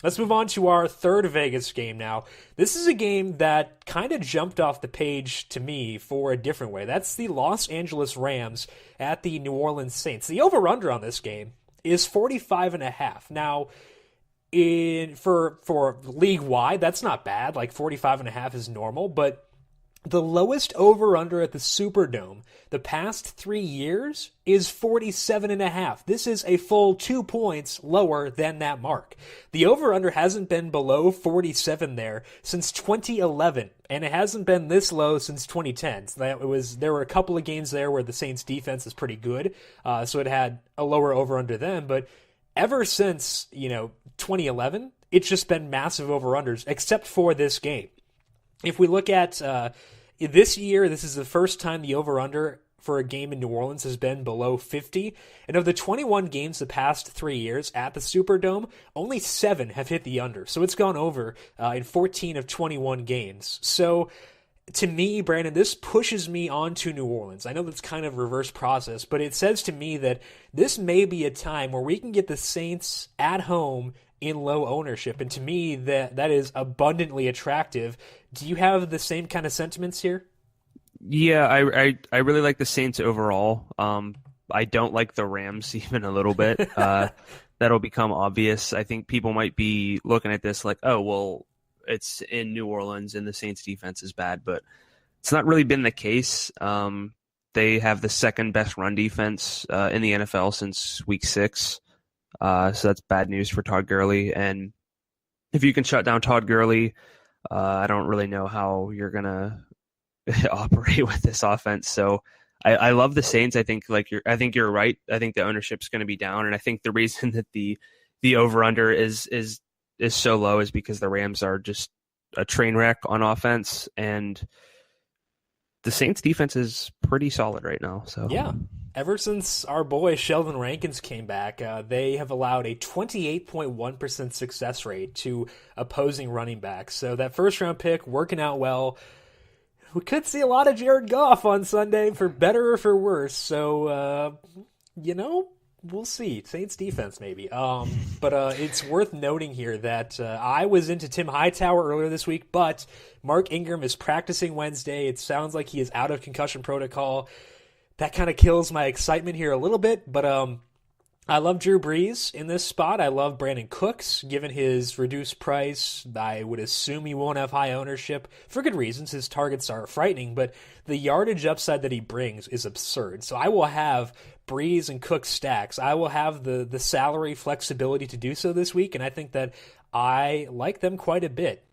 Let's move on to our third Vegas game now. This is a game that kind of jumped off the page to me for a different way. That's the Los Angeles Rams at the New Orleans Saints. The over-under on this game is 45.5. Now, for league-wide, that's not bad. Like 45.5 is normal, but the lowest over-under at the Superdome the past 3 years is 47.5. This is a full 2 points lower than that mark. The over-under hasn't been below 47 there since 2011, and it hasn't been this low since 2010. So there were a couple of games there where the Saints defense is pretty good, so it had a lower over-under then, but ever since, 2011, it's just been massive over-unders, except for this game. If we look at this year, this is the first time the over-under for a game in New Orleans has been below 50. And of the 21 games the past 3 years at the Superdome, only 7 have hit the under. So it's gone over in 14 of 21 games. So to me, Brandon, this pushes me onto New Orleans. I know that's kind of reverse process, but it says to me that this may be a time where we can get the Saints at home in low ownership, and to me that is abundantly attractive. Do you have the same kind of sentiments here? Yeah, I really like the Saints overall. I don't like the Rams even a little bit. That'll become obvious. I think people might be looking at this like, oh, well, it's in New Orleans and the Saints defense is bad, but it's not really been the case. They have the second best run defense in the NFL since week 6. So that's bad news for Todd Gurley. And if you can shut down Todd Gurley, I don't really know how you're going to operate with this offense. So I love the Saints. I think you're right. I think the ownership's going to be down. And I think the reason that the over-under is so low is because the Rams are just a train wreck on offense. And the Saints defense is pretty solid right now. So yeah. Ever since our boy Sheldon Rankins came back, they have allowed a 28.1% success rate to opposing running backs. So that first-round pick working out well. We could see a lot of Jared Goff on Sunday, for better or for worse. So, we'll see. Saints defense, maybe. But it's worth noting here that I was into Tim Hightower earlier this week, but Mark Ingram is practicing Wednesday. It sounds like he is out of concussion protocol. That kind of kills my excitement here a little bit, but I love Drew Brees in this spot. I love Brandon Cooks, given his reduced price. I would assume he won't have high ownership for good reasons. His targets are frightening, but the yardage upside that he brings is absurd. So I will have Brees and Cooks stacks. I will have the salary flexibility to do so this week, and I think that I like them quite a bit.